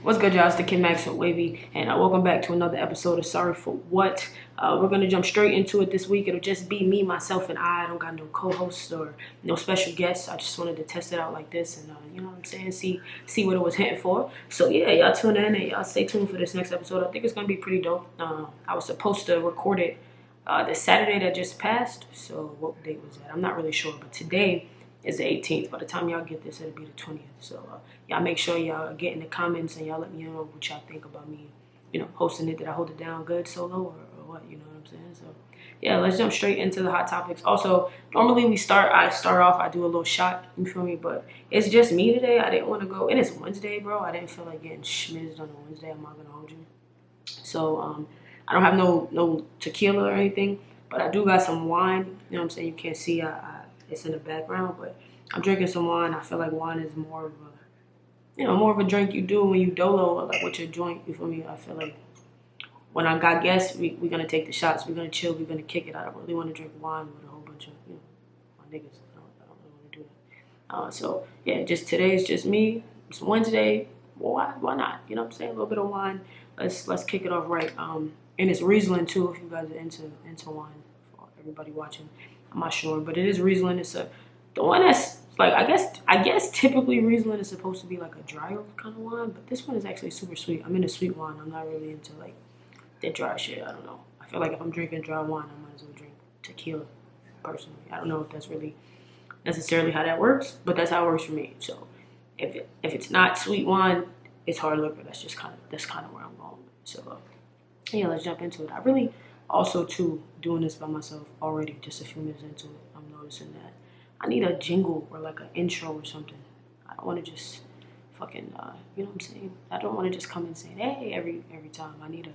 What's good, y'all? It's the kid MACKSOWAVY, and welcome back to another episode of Sorry for What. We're gonna jump straight into it this week. It'll just be me, myself, and I don't got no co-hosts or no special guests. I just wanted to test it out like this, and you know what I'm saying, see what it was hitting for. So yeah, y'all tune in and y'all stay tuned for this next episode. I think it's gonna be pretty dope. I was supposed to record it the Saturday that just passed. So what date was that? I'm not really sure, but today is the 18th. By the time y'all get this, it'll be the 20th. So y'all make sure y'all get in the comments and y'all let me know what y'all think about me, you know, hosting it. Did I hold it down good solo or what? You know what I'm saying? So yeah, let's jump straight into the hot topics. Also, normally I start off, I do a little shot, you feel me? But it's just me today. I didn't want to go, and it's Wednesday, bro. I didn't feel like getting schmizzed on a Wednesday. I'm not gonna hold you. So I don't have no tequila or anything, but I do got some wine. You know what I'm saying? You can't see, it's in the background, but I'm drinking some wine. I feel like wine is more of more of a drink you do when you dolo or like with your joint. You feel me? I feel like when I got guests, we're gonna take the shots. We're gonna chill. We're gonna kick it. I don't really want to drink wine with a whole bunch of my niggas. I don't really want to do that. So yeah, just today's just me. It's Wednesday. Well, why not? You know what I'm saying? A little bit of wine. Let's kick it off right. And it's Riesling too. If you guys are into wine, for everybody watching, I'm not sure, but it is Riesling. It's the one that's like I guess typically Riesling is supposed to be like a drier kind of wine, but this one is actually super sweet. I'm into sweet wine. I'm not really into like the dry shit. I don't know. I feel like if I'm drinking dry wine, I might as well drink tequila. Personally, I don't know if that's really necessarily how that works, but that's how it works for me. So if it's not sweet wine, it's hard liquor. That's kind of where I'm going. So yeah, let's jump into it. I really also too doing this by myself already. Just a few minutes into it, I'm noticing that I need a jingle or like an intro or something. I don't want to just fucking you know what I'm saying. I don't want to just come in saying hey every time. I need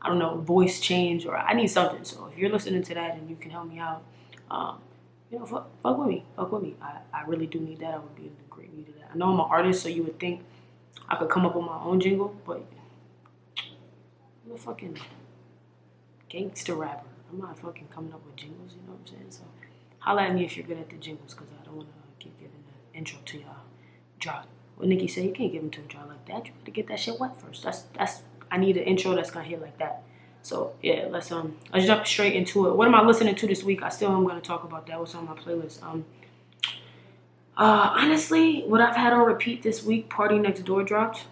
I don't know, voice change, or I need something. So if you're listening to that and you can help me out, fuck with me. Fuck with me. I really do need that. I would be in great need of that. I know I'm an artist, so you would think I could come up with my own jingle, but I'm a fucking gangster rapper. I'm not fucking coming up with jingles, you know what I'm saying? So holla at me if you're good at the jingles, because I don't want to keep giving the intro to y'all dry. What Nikki said, you can't give them to dry like that. You got to get that shit wet first. I need an intro that's gonna hit like that. So yeah, let's jump straight into it. What am I listening to this week? I still am gonna talk about that. What's on my playlist? Honestly, what I've had on repeat this week, PARTYNEXTDOOR dropped.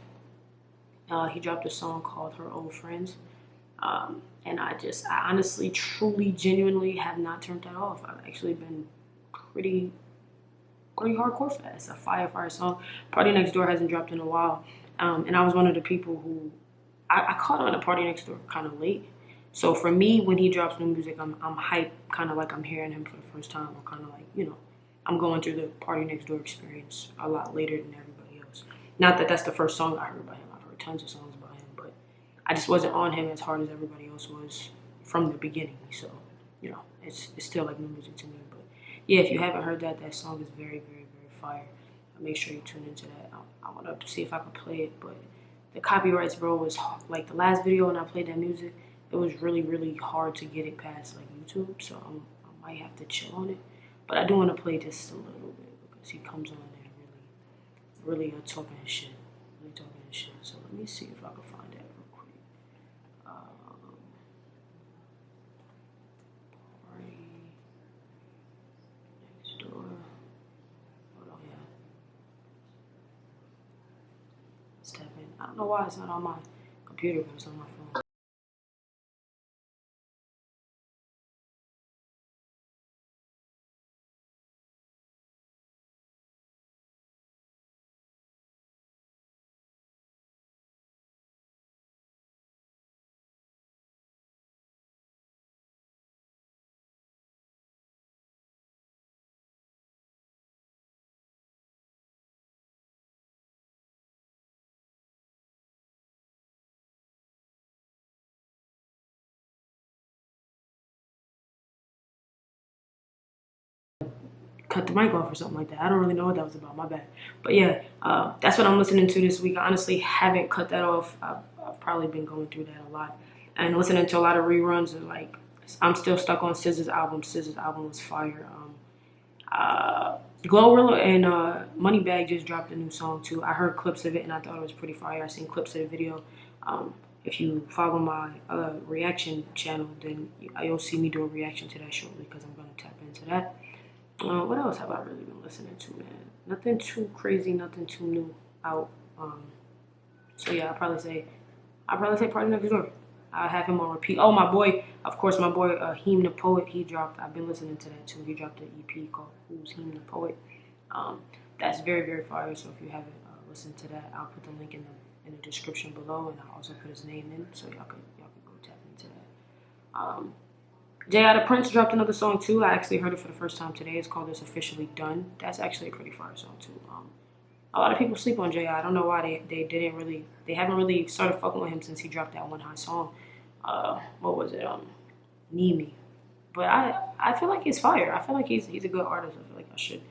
He dropped a song called Her Old Friends. And I honestly, truly, genuinely have not turned that off. I've actually been pretty hardcore for that. It's a fire song. PARTYNEXTDOOR hasn't dropped in a while. And I was one of the people who I caught on to PARTYNEXTDOOR kind of late. So for me, when he drops new music, I'm hyped, kind of like I'm hearing him for the first time, or kind of like, I'm going through the PARTYNEXTDOOR experience a lot later than everybody else. Not that that's the first song I heard by him. I've heard tons of songs by him, but I just wasn't on him as hard as everybody else was from the beginning. So, it's still like new music to me. But yeah, if you haven't heard that song is very, very, very fire. Make sure you tune into that. I want to see if I could play it, but the copyrights, bro, was like the last video when I played that music. It was really, really hard to get it past like YouTube, so I might have to chill on it. But I do want to play just a little bit because he comes on there really talking his shit, really talking his shit. So let me see if I can find that real quick. PARTYNEXTDOOR. Hold on, yeah. Let's tap in. I don't know why it's not on my computer, but it's on my phone. Cut the mic off or something like that. I don't really know what that was about. My bad. But yeah, that's what I'm listening to this week. I honestly haven't cut that off. I've probably been going through that a lot and listening to a lot of reruns. And like, I'm still stuck on SZA's album. SZA's album was fire. Glorilla and Moneybagg just dropped a new song too. I heard clips of it and I thought it was pretty fire. I seen clips of the video. If you follow my reaction channel, then you'll see me do a reaction to that shortly because I'm gonna tap into that. What else have I really been listening to, man? Nothing too crazy, nothing too new out. So yeah, I'll probably say PARTYNEXTDOOR. I have him on repeat. Oh, my boy, of course, my boy Heem the Poet. He dropped. I've been listening to that too. He dropped an EP called "Who's Heem the Poet." That's very, very fire. So if you haven't listened to that, I'll put the link in the description below, and I'll also put his name in, so y'all can go tap into that. J.I. the Prince dropped another song too. I actually heard it for the first time today. It's called "It's Officially Done." That's actually a pretty fire song too. A lot of people sleep on J.I. I don't know why they haven't really started fucking with him since he dropped that one hot song. What was it? Need Me. But I feel like he's fire. I feel like he's a good artist. I feel like I should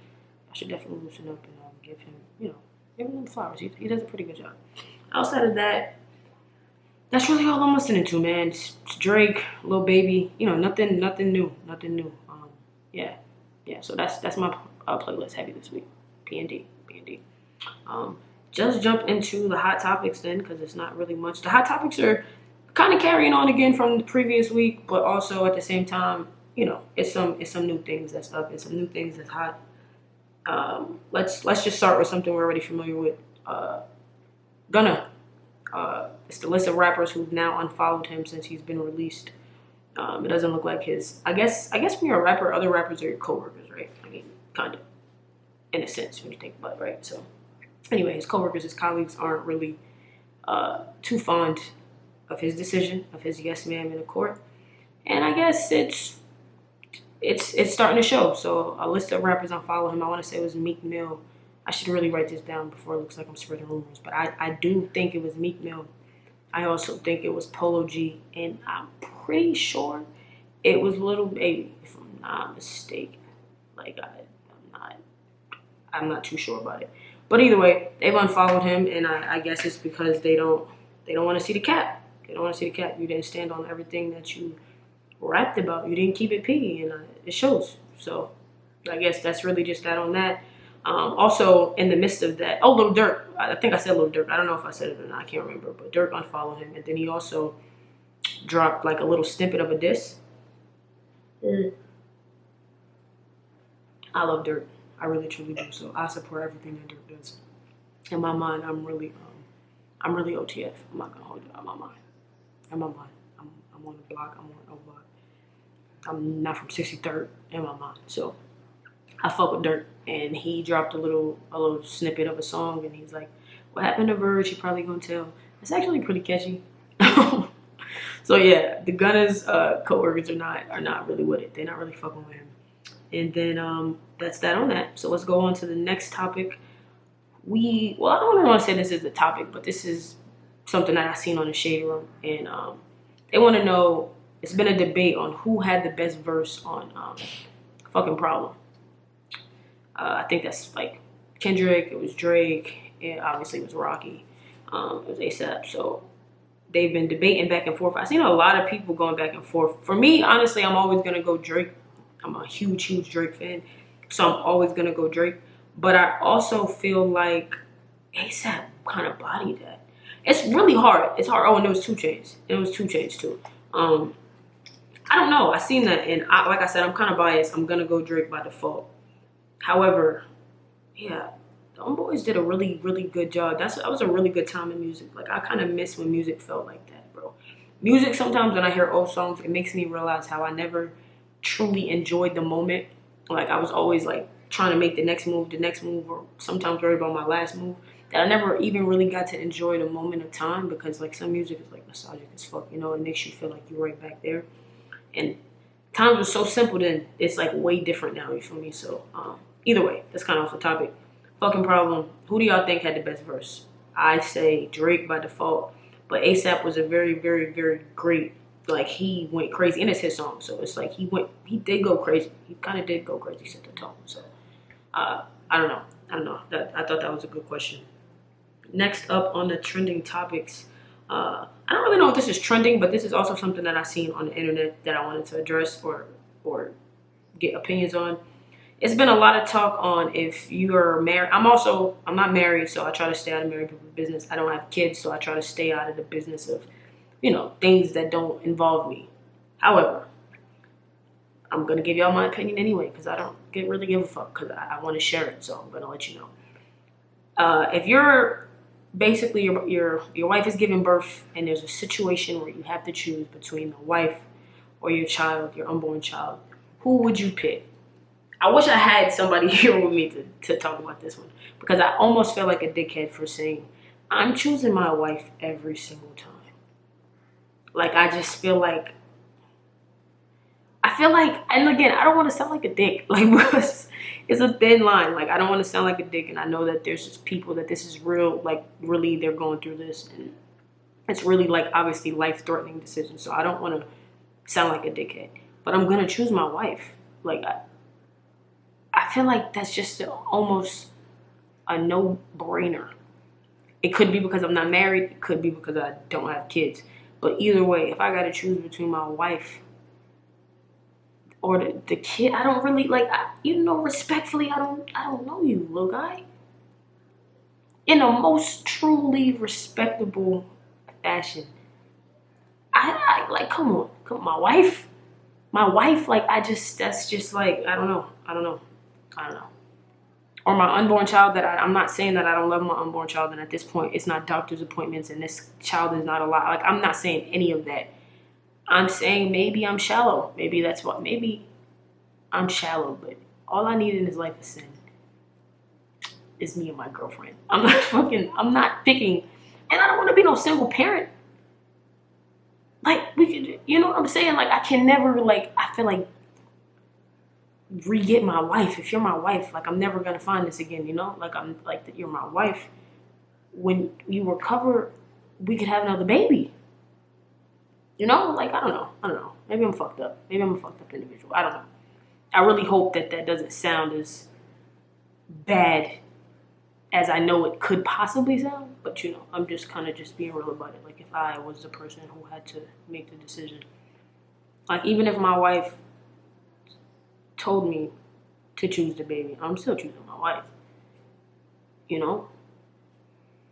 definitely loosen up and give him flowers. He does a pretty good job. Outside of that, that's really all I'm listening to, man. It's Drake, Lil Baby, nothing new. Yeah. So that's my playlist heavy this week. P&D. Just jump into the hot topics then, because it's not really much. The hot topics are kind of carrying on again from the previous week, but also at the same time, it's some new things that's up and some new things that's hot. Let's just start with something we're already familiar with. Gunna. It's the list of rappers who've now unfollowed him since he's been released. It doesn't look like his. I guess when you're a rapper, other rappers are your coworkers, right? I mean, kind of, in a sense, when you think about it, right? So, anyway, his coworkers, his colleagues aren't really too fond of his decision, of his yes ma'am in the court, and I guess it's starting to show. So, a list of rappers unfollow him. I want to say it was Meek Mill. I should really write this down before it looks like I'm spreading rumors, but I do think it was Meek Mill. I also think it was Polo G, and I'm pretty sure it was Lil Baby, if I'm not mistaken. Like I'm not too sure about it, but either way, they've unfollowed him, and I guess it's because they don't want to see the cap. They don't want to see the cap. You didn't stand on everything that you rapped about. You didn't keep it P, and it shows. So I guess that's really just that on that. Also, in the midst of that, Lil Durk. I think I said Lil Durk. I don't know if I said it or not. I can't remember. But Durk unfollowed him, and then he also dropped like a little snippet of a diss. I love Durk. I really truly do. So I support everything that Durk does. In my mind, I'm really OTF. I'm not gonna hold you out my mind. In my mind, I'm on the block. I'm on O block. I'm not from 63rd in my mind. So I fuck with Durk, and he dropped a little snippet of a song, and he's like, "What happened to Verge? He probably gonna tell." It's actually pretty catchy. So yeah, the Gunna's coworkers are not really with it. They're not really fucking with him. And then that's that on that. So let's go on to the next topic. I don't want to say this is the topic, but this is something that I seen on the Shade Room, and they want to know. It's been a debate on who had the best verse on "Fucking Problem." I think that's like Kendrick, it was Drake, and obviously it was Rocky, it was ASAP. So they've been debating back and forth. I've seen a lot of people going back and forth. For me, honestly, I'm always gonna go Drake. I'm a huge Drake fan, so I'm always gonna go Drake. But I also feel like ASAP kind of bodied that. It's really hard. It's hard. Oh, and it was 2 Chainz. It was 2 Chainz too. I don't know. I seen that, and like I said, I'm kind of biased. I'm gonna go Drake by default. However, yeah, the Homeboys did a really good job. That was a really good time in music. Like, I kind of miss when music felt like that, bro. Music, sometimes when I hear old songs, it makes me realize how I never truly enjoyed the moment. Like, I was always like trying to make the next move, or sometimes worried about my last move. That I never even really got to enjoy the moment of time, because like some music is like nostalgic as fuck, it makes you feel like you're right back there. And times were so simple then. It's like way different now, you feel me? So either way, that's kind of off the topic. Fucking Problem. Who do y'all think had the best verse? I say Drake by default, but ASAP was a very great. Like, he went crazy, and it's his song, so it's like he did go crazy. He kind of did go crazy, set the tone. So I don't know. I thought that was a good question. Next up on the trending topics, I don't really know if this is trending, but this is also something that I seen on the internet that I wanted to address or get opinions on. It's been a lot of talk on if you're married. I'm not married, so I try to stay out of married people's business. I don't have kids, so I try to stay out of the business of, things that don't involve me. However, I'm going to give y'all my opinion anyway, because I don't really give a fuck, because I want to share it, so I'm going to let you know. If you're basically, your wife is giving birth, and there's a situation where you have to choose between the wife or your child, your unborn child, who would you pick? I wish I had somebody here with me to talk about this one, because I almost feel like a dickhead for saying, I'm choosing my wife every single time. Like, I just feel like, and again, I don't want to sound like a dick. Like, it's a thin line. Like, I don't want to sound like a dick, and I know that there's just people that this is real, like, really, they're going through this, and it's really, like, obviously life-threatening decision, so I don't want to sound like a dickhead. But I'm going to choose my wife. Like, I feel like that's just almost a no-brainer. It could be because I'm not married. It could be because I don't have kids. But either way, if I got to choose between my wife or the kid, I don't really, respectfully, I don't know you, little guy. In a most truly respectable fashion. I like, come on, my wife, like, that's just like, I don't know. Or my unborn child that I'm not saying that I don't love my unborn child, and at this point, it's not doctor's appointments, and this child is not alive. Like, I'm not saying any of that. I'm saying maybe I'm shallow. Maybe I'm shallow, but all I need in this life is sin. Is me and my girlfriend. I'm not picking, and I don't want to be no single parent. Like, we could, you know what I'm saying? Like, I can never, like, I feel like, re-get my wife. If you're my wife, like, I'm never gonna find this again, like, I'm like, that you're my wife. When you recover, we could have another baby, like, I don't know, maybe I'm fucked up, maybe I'm a fucked up individual, I don't know. I really hope that doesn't sound as bad as I know it could possibly sound, but I'm just kind of just being real about it. Like, if I was the person who had to make the decision, like, even if my wife told me to choose the baby, I'm still choosing my wife.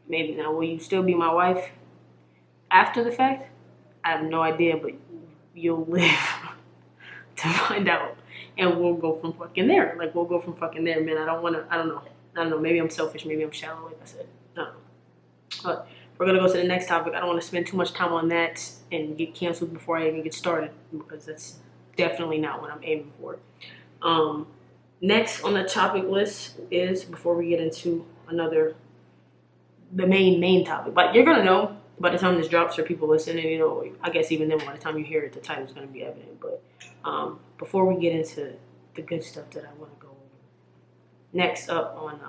Maybe now, will you still be my wife after the fact? I have no idea, but you'll live to find out, and we'll go from fucking there. Like, we'll go from fucking there, man. I don't know. Maybe I'm selfish. Maybe I'm shallow, like I said. I don't know. But we're gonna go to the next topic. I don't want to spend too much time on that and get canceled before I even get started, because that's definitely not what I'm aiming for. Next on the topic list is, before we get into the main topic, but you're gonna know by the time this drops for people listening, I guess even then, by the time you hear it, the title's gonna be evident. But before we get into the good stuff that I want to go over, next up on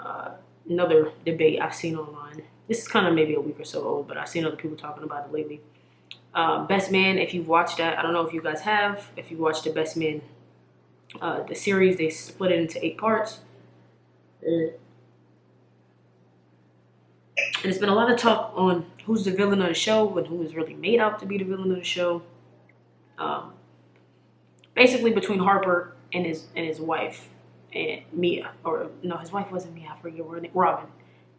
another debate I've seen online. This is kind of maybe a week or so old, but I've seen other people talking about it lately. Best Man, if you've watched that, I don't know if you guys have. If you watched the Best Man, the series, they split it into 8 parts. And it's been a lot of talk on who's the villain of the show and who is really made out to be the villain of the show. Basically between Harper and his wife and Mia, or no, his wife wasn't Mia. I forget her name. Robin.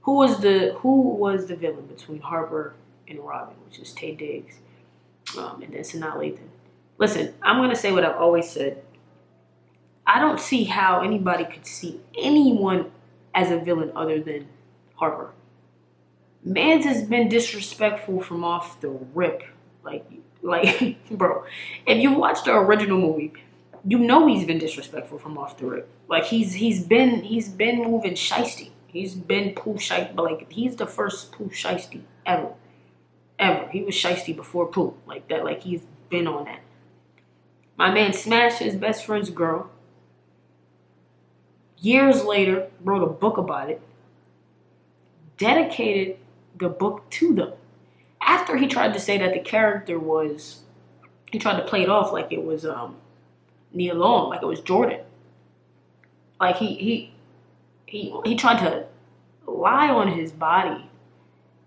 Who was the villain between Harper and Robin, which is Taye Diggs, and then Sanaa Lathan. Listen, I'm gonna say what I've always said. I don't see how anybody could see anyone as a villain other than Harper. Mans has been disrespectful from off the rip. Like, bro, if you watched the original movie, he's been disrespectful from off the rip. Like, he's been moving shiesty. He's been Pooh shiesty, but like, he's the first Pooh shiesty ever. He was shiesty before Pooh, like that. Like, he's been on that. My man smashed his best friend's girl. Years later, wrote a book about it. Dedicated the book to them. After he tried to say that the character he tried to play it off like it was Nia Long, like it was Jordan. Like, he tried to lie on his body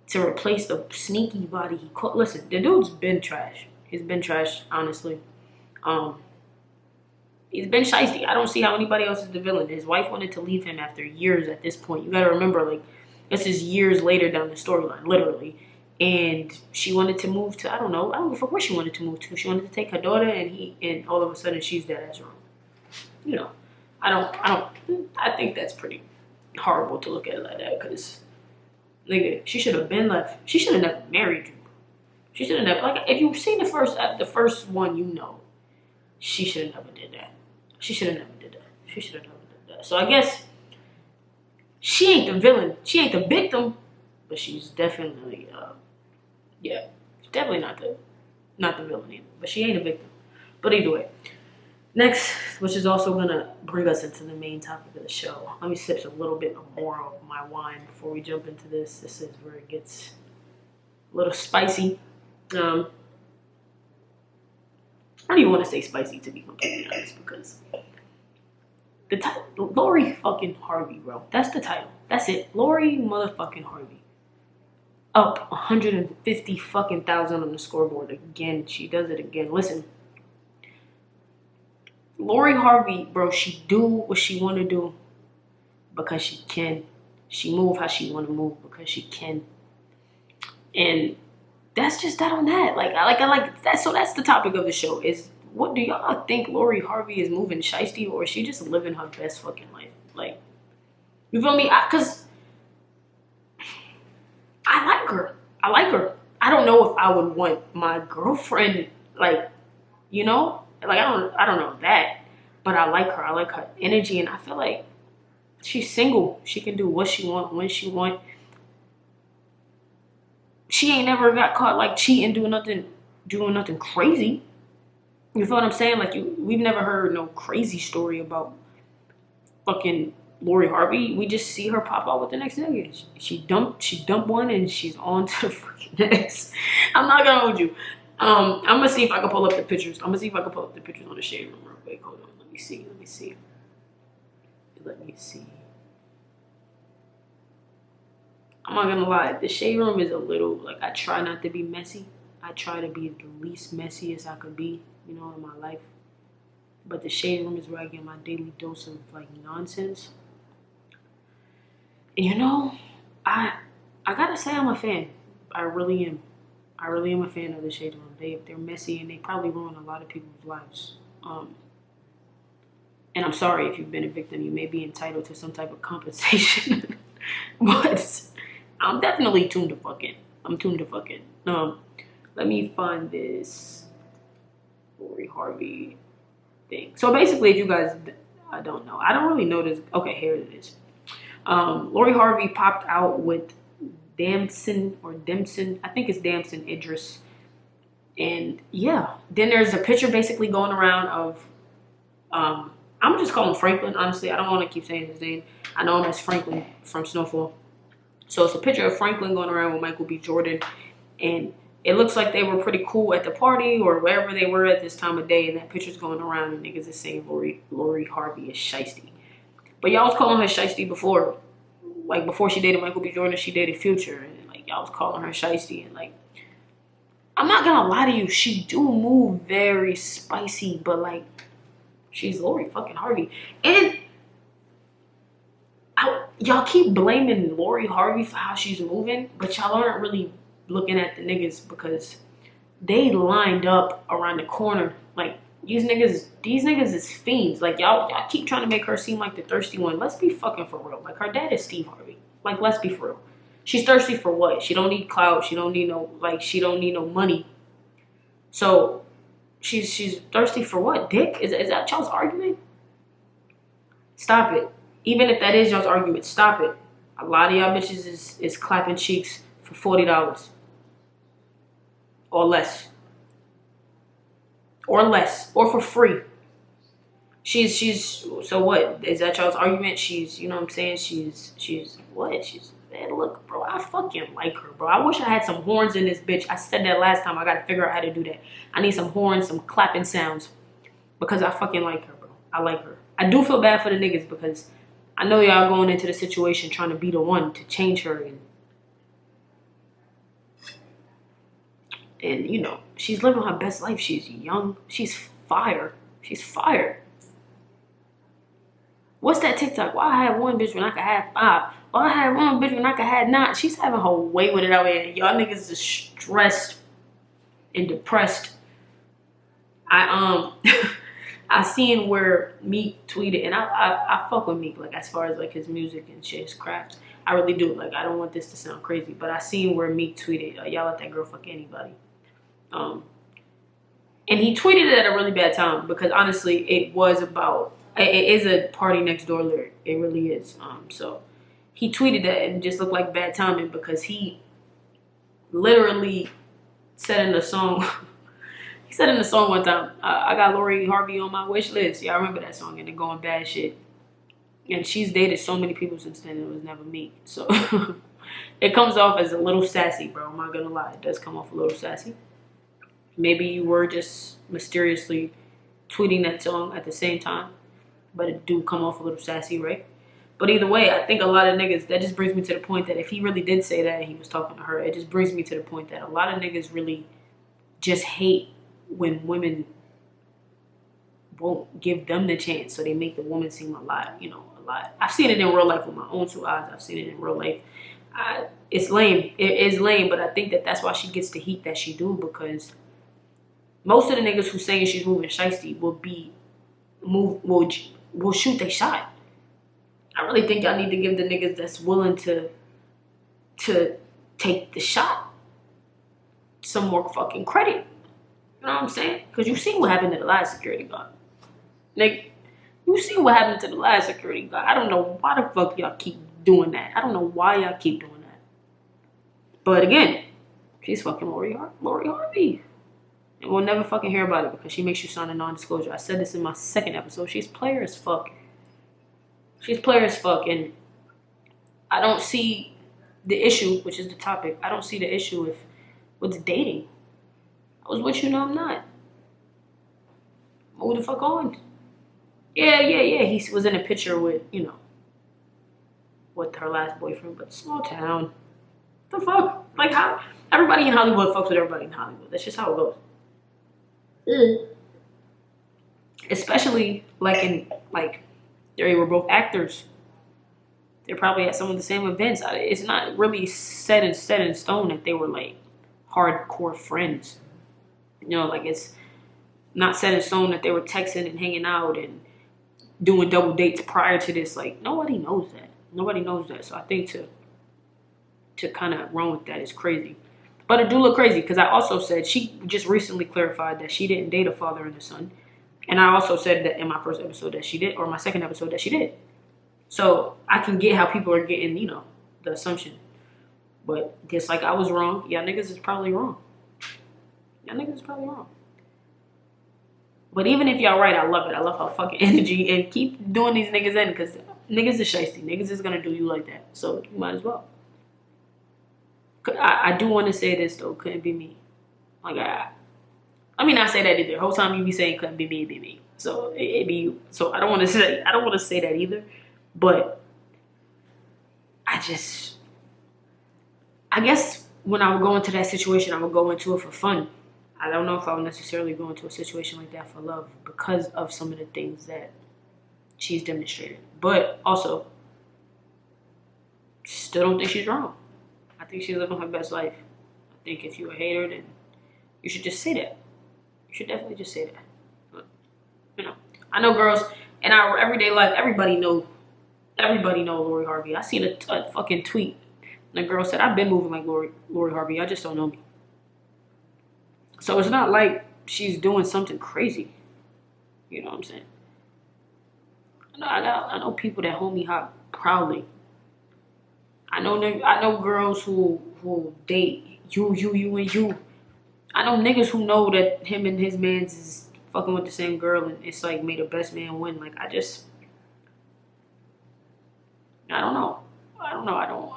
to replace the sneaky body he caught. Listen, the dude's been trash. He's been trash, honestly. He's been shiesty. I don't see how anybody else is the villain. His wife wanted to leave him after years at this point. You gotta remember, like, this is years later down the storyline, literally. And she wanted to move to, I don't know where she wanted to move to. She wanted to take her daughter, and all of a sudden she's dead as wrong. You know, I think that's pretty horrible to look at it like that, because, nigga, she should have been left. She should have never married you. She should have never, like, if you've seen the first one, you know, she should have never did that. She should have never did that. She should have never did that. So I guess she ain't the villain. She ain't the victim, but she's definitely, yeah, definitely not the villain either. But she ain't a victim. But either way, next, which is also gonna bring us into the main topic of the show. Let me sip a little bit more of my wine before we jump into this. This is where it gets a little spicy. I don't even want to say spicy, to be completely honest, because the title, Lori fucking Harvey, bro. That's the title. That's it. Lori motherfucking Harvey. Up 150 fucking thousand on the scoreboard again. She does it again. Listen, Lori Harvey, bro, she do what she want to do because she can. She move how she want to move because she can. And that's just that on that. I like that. So that's the topic of the show. Is what do y'all think Lori Harvey is moving shiesty, or is she just living her best fucking life? Like, you feel me? Cause I like her. I like her. I don't know if I would want my girlfriend, like, you know, like I don't know that, but I like her. I like her energy, and I feel like she's single. She can do what she want when she want. She ain't never got caught like cheating, doing nothing crazy. You feel what I'm saying? Like, we've never heard no crazy story about fucking Lori Harvey. We just see her pop out with the next nigga. She dumped one and she's on to the fucking next. I'm not gonna hold you. I'm gonna see if I can pull up the pictures. I'm gonna see if I can pull up the pictures on the shade room real quick. Hold on. Let me see. I'm not gonna lie, the shade room is a little, like, I try not to be messy. I try to be the least messy as I could be, you know, in my life. But the shade room is where I get my daily dose of, like, nonsense. And you know, I gotta say I'm a fan. I really am. I really am a fan of the shade room. They're messy and they probably ruin a lot of people's lives. And I'm sorry if you've been a victim. You may be entitled to some type of compensation. But I'm definitely tuned to fuck in. I'm tuned to fuck in. Let me find this Lori Harvey thing. So basically, if you guys, I don't know. I don't really know this. Okay, here it is. Lori Harvey popped out with Damson. I think it's Damson Idris. And yeah, then there's a picture basically going around of, I'm gonna just call him Franklin, honestly. I don't want to keep saying his name. I know him as Franklin from Snowfall. So it's a picture of Franklin going around with Michael B. Jordan. And it looks like they were pretty cool at the party or wherever they were at this time of day. And that picture's going around and niggas is saying Lori Harvey is shiesty. But y'all was calling her shiesty before. Like, before she dated Michael B. Jordan, she dated Future. And, like, y'all was calling her shiesty. And, like, I'm not gonna lie to you. She do move very spicy. But, like, she's Lori fucking Harvey. And y'all keep blaming Lori Harvey for how she's moving. But y'all aren't really looking at the niggas because they lined up around the corner. Like, these niggas is fiends. Like, y'all keep trying to make her seem like the thirsty one. Let's be fucking for real. Like, her dad is Steve Harvey. Like, let's be for real. She's thirsty for what? She don't need clout. She don't need no money. So she's thirsty for what? Dick? Is that y'all's argument? Stop it. Even if that is y'all's argument, stop it. A lot of y'all bitches is clapping cheeks for $40 or less. Or for free. She's so what? Is that y'all's argument? She's, you know what I'm saying? She's what? She's, man, look, bro, I fucking like her, bro. I wish I had some horns in this bitch. I said that last time. I gotta figure out how to do that. I need some horns, some clapping sounds. Because I fucking like her, bro. I like her. I do feel bad for the niggas because I know y'all going into the situation trying to be the one to change her, and you know, she's living her best life. She's young. She's fire. She's fire. What's that TikTok? Why I had one bitch when I could have 5? Why I had one bitch when I could have 9? She's having her way with it out here. Y'all niggas is stressed and depressed. I I seen where Meek tweeted, and I fuck with Meek, like as far as like his music and shit, his craft. I really do. Like I don't want this to sound crazy, but I seen where Meek tweeted, y'all let that girl fuck anybody. And he tweeted it at a really bad time because honestly, it is a Party Next Door lyric. It really is. So he tweeted that and it just looked like bad timing because he literally said in the song, he said in the song one time, I got Lori Harvey on my wish list. Yeah, I remember that song and it going bad shit. And she's dated so many people since then, it was never me. So it comes off as a little sassy, bro. I'm not gonna lie. It does come off a little sassy. Maybe you were just mysteriously tweeting that song at the same time, but it do come off a little sassy, right? But either way, I think a lot of niggas, that just brings me to the point that if he really did say that and he was talking to her, it just brings me to the point that a lot of niggas really just hate when women won't give them the chance, so they make the woman seem a lot. I've seen it in real life with my own 2 eyes. I've seen it in real life. It's lame. It is lame, but I think that that's why she gets the heat that she do, because most of the niggas who saying she's moving shiesty will shoot they shot. I really think y'all need to give the niggas that's willing to take the shot some more fucking credit. You know what I'm saying? Because you see what happened to the last security guard. Nigga, you see what happened to the last security guard. I don't know why the fuck y'all keep doing that. I don't know why y'all keep doing that. But again, she's fucking Lori Harvey. And we'll never fucking hear about it because she makes you sign a non-disclosure. I said this in my 2nd episode. She's player as fuck. She's player as fuck. And I don't see the issue, which is the topic. I don't see the issue with dating. I was with you, now I'm not. Move the fuck on. Yeah. He was in a picture with, with her last boyfriend, but small town. The fuck? Like how? Everybody in Hollywood fucks with everybody in Hollywood. That's just how it goes. Especially they were both actors. They're probably at some of the same events. It's not really set in stone that they were like hardcore friends. It's not set in stone that they were texting and hanging out and doing double dates prior to this. Like nobody knows that. Nobody knows that. So I think to kind of run with that is crazy. But it do look crazy because I also said she just recently clarified that she didn't date a father and a son. And I also said that in my 1st episode that she did, or my 2nd episode that she did. So I can get how people are getting, the assumption. But just like I was wrong, y'all niggas is probably wrong. Y'all niggas is probably wrong. But even if y'all right, I love it. I love her fucking energy. And keep doing these niggas in because niggas is shiesty. Niggas is going to do you like that. So you might as well. I do want to say this though, couldn't be me. Like I mean, I say that either. The whole time you be saying couldn't be me, it'd be me. So it be you. So I don't want to say that either. But I guess when I would go into that situation, I would go into it for fun. I don't know if I would necessarily go into a situation like that for love because of some of the things that she's demonstrated. But also, still don't think she's wrong. I think she's living her best life. I think if you're a hater, then you should just say that. You should definitely just say that. But, I know girls in our everyday life, everybody know Lori Harvey. I seen a fucking tweet. And the girl said, I've been moving like Lori Harvey. I just don't know me. So it's not like she's doing something crazy. You know what I'm saying? I know people that hold me hot proudly. I know girls who date you and you. I know niggas who know that him and his mans is fucking with the same girl and it's like made a best man win. Like I don't know. I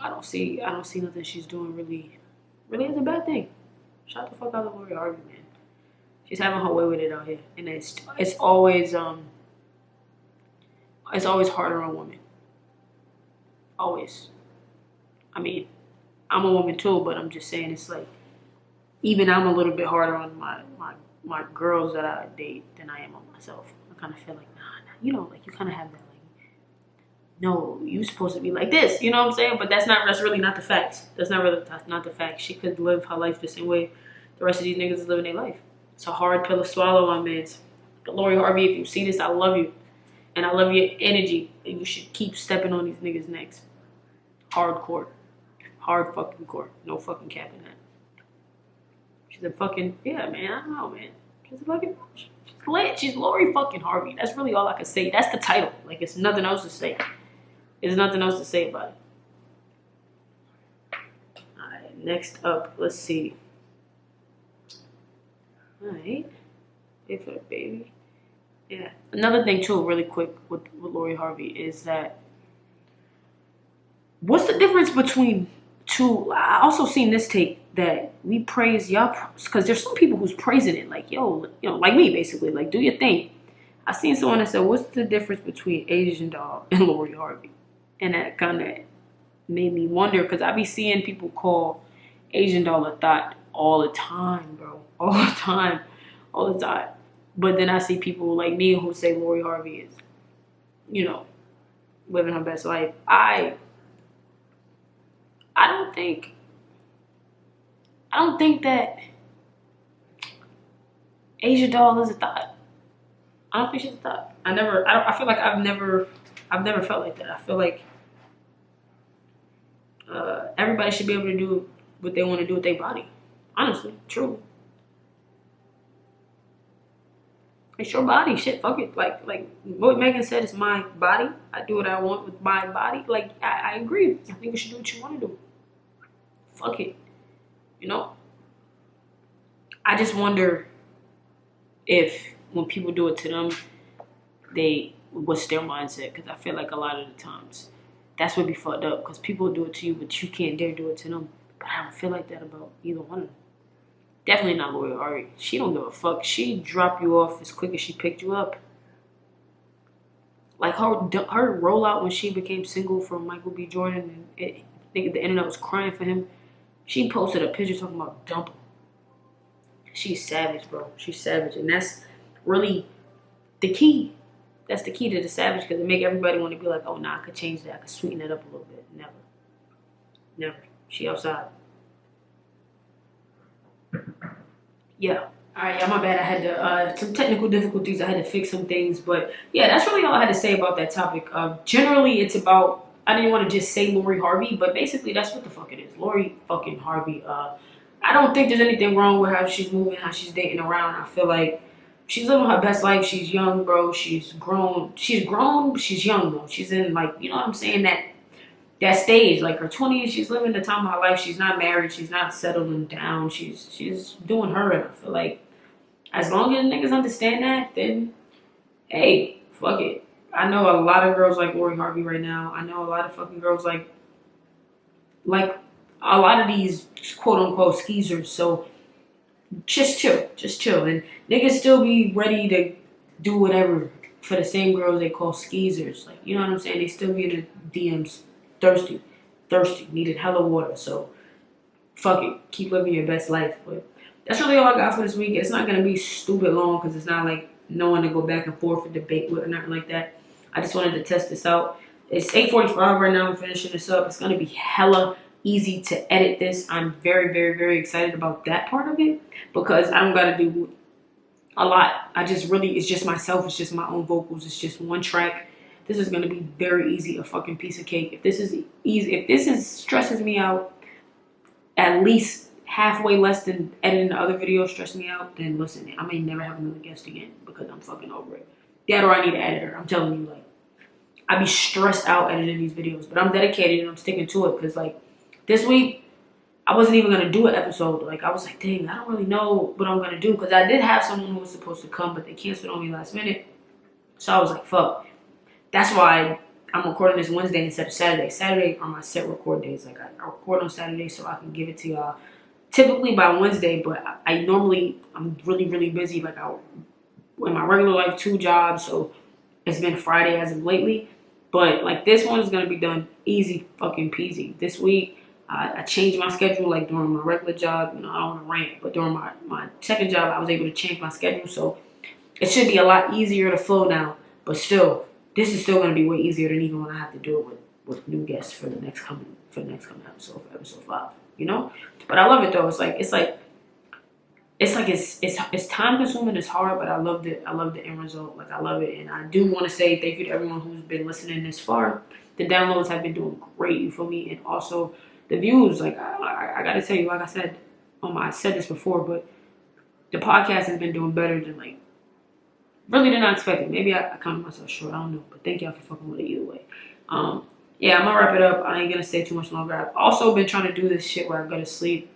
don't see nothing she's doing really is a bad thing. Shout the fuck out of Lori Harvey, man. She's having her way with it out here. And it's always harder on women. Always. I mean, I'm a woman too, but I'm just saying it's like even I'm a little bit harder on my girls that I date than I am on myself. I kind of feel like, nah, you know, like you kind of have that, like, no, you supposed to be like this. You know what I'm saying? But that's really not the facts. That's not the facts. She could live her life the same way the rest of these niggas is living their life. It's a hard pill to swallow, my mans. Lori Harvey, if you see this, I love you. And I love your energy. And you should keep stepping on these niggas' necks. Hardcore. Hard fucking core. No fucking cap in that. She's a fucking, yeah, man. I don't know, man. She's a fucking, she's lit. She's Lori fucking Harvey. That's really all I can say. That's the title. Like, it's nothing else to say. There's nothing else to say about it. Alright, next up, let's see. Alright. Wait for the baby. Yeah. Another thing, too, really quick with Lori Harvey is that what's the difference between two? I also seen this take that we praise y'all because there's some people who's praising it like, yo, you know, like me, basically, like, do your thing. I seen someone that said, what's the difference between Asian Doll and Lori Harvey? And that kind of made me wonder because I be seeing people call Asian Doll a thought all the time, bro. All the time. All the time. But then I see people like me who say Lori Harvey is, you know, living her best life. I don't think that Asian Doll is a thought. I don't think she's a thought. I feel like I've never felt like that. I feel like everybody should be able to do what they want to do with their body. Honestly, true. It's your body, shit. Fuck it. Like what Megan said, it's my body. I do what I want with my body. Like I agree. I think you should do what you want to do. Fuck it. You know. I just wonder if when people do it to them, what's their mindset? Because I feel like a lot of the times that's what be fucked up. Because people do it to you, but you can't dare do it to them. But I don't feel like that about either one of them. Definitely not Lori Harvey. She don't give a fuck. She drop you off as quick as she picked you up. Like her rollout when she became single from Michael B. Jordan, and I think the internet was crying for him. She posted a picture talking about dumping. She's savage, bro. She's savage, and that's really the key. That's the key to the savage, because it make everybody want to be like, oh, nah, I could change that. I could sweeten that up a little bit. Never. Never. She outside. Yeah. All right, yeah, my bad. I had to, some technical difficulties. I had to fix some things. But, yeah, that's really all I had to say about that topic. Generally, it's about, I didn't want to just say Lori Harvey, but basically that's what the fuck it is. Lori fucking Harvey. I don't think there's anything wrong with how she's moving, how she's dating around. I feel like she's living her best life. She's young, bro. She's grown. She's grown, but she's young, though. She's in, like, you know what I'm saying, that stage, like her 20s. She's living the time of her life. She's not married. She's not settling down. She's doing her, and I feel like as long as niggas understand that, then hey, fuck it. I know a lot of girls like Lori Harvey right now. I know a lot of fucking girls like a lot of these quote unquote skeezers. So just chill, and niggas still be ready to do whatever for the same girls they call skeezers. Like, you know what I'm saying? They still be in the DMs thirsty, needed hella water. So fuck it, keep living your best life. But that's really all I got for this week. It's not gonna be stupid long because it's not like no one to go back and forth and debate with or nothing like that. I just wanted to test this out. It's 8:45 right now. I'm finishing this up. It's gonna be hella easy to edit this. I'm very, very, very excited about that part of it because I don't gotta do a lot. It's just myself. It's just my own vocals. It's just one track. This is gonna be very easy, a fucking piece of cake. If this is easy, if this is stresses me out at least halfway less than editing the other videos stress me out, then listen, I may never have another guest again because I'm fucking over it. That or I need an editor. I'm telling you, like, I be stressed out editing these videos, but I'm dedicated and I'm sticking to it because, like, this week I wasn't even gonna do an episode. Like, I was like, dang, I don't really know what I'm gonna do because I did have someone who was supposed to come, but they canceled on me last minute. So I was like, fuck. That's why I'm recording this Wednesday instead of Saturday. Saturday are my set record days. Like, I record on Saturday so I can give it to y'all typically by Wednesday, but I'm really, really busy. Like, in my regular life, 2 jobs, so it's been Friday as of lately. But, like, this one is going to be done easy fucking peasy. This week, I changed my schedule, like, during my regular job. You know, I don't want to rant, but during my second job, I was able to change my schedule, so it should be a lot easier to flow now. But still, this is still gonna be way easier than even when I have to do it with new guests for the next coming episode, for episode 5. You know, but I love it though. It's time consuming. It's hard, but I love the end result. Like I love it, and I do want to say thank you to everyone who's been listening this far. The downloads have been doing great. You feel me? And also the views. Like I gotta tell you, like I said, I said this before, but the podcast has been doing better than like really did not expect it. Maybe I counted myself short. I don't know, but thank y'all for fucking with it either way. Yeah, I'm gonna wrap it up. I ain't gonna stay too much longer. I've also been trying to do this shit where I go to sleep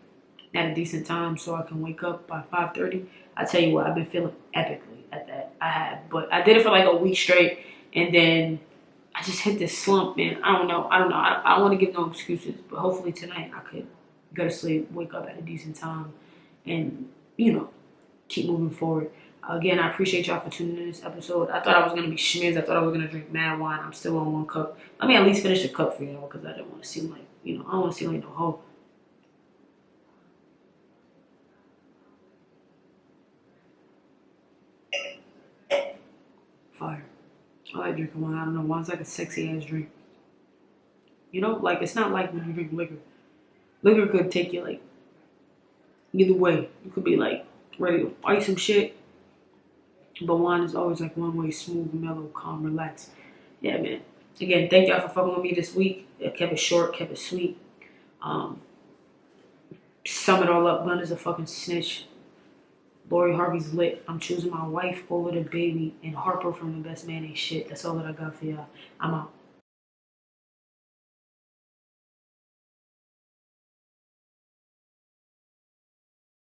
at a decent time so I can wake up by 5:30. I tell you what, I've been feeling epically at that. I have, but I did it for like a week straight, and then I just hit this slump, man. I don't know. I don't want to give no excuses, but hopefully tonight I could go to sleep, wake up at a decent time, and keep moving forward. Again, I appreciate y'all for tuning in this episode. I thought I was gonna be schmiz. I thought I was gonna drink mad wine. I'm still on 1 cup. Let me at least finish the cup for y'all because I didn't want to seem like I don't want to seem like no hoe. Fire. I like drinking wine. I don't know. Wine's like a sexy ass drink. Like it's not like when you drink liquor. Liquor could take you like either way. You could be like ready to fight some shit. But wine is always like one way, smooth, mellow, calm, relaxed. Yeah, man. Again, thank y'all for fucking with me this week. I kept it short, kept it sweet. Sum it all up, Gunna's a fucking snitch. Lori Harvey's lit. I'm choosing my wife over the baby, and Harper from The Best Man Ain't Shit. That's all that I got for y'all. I'm out.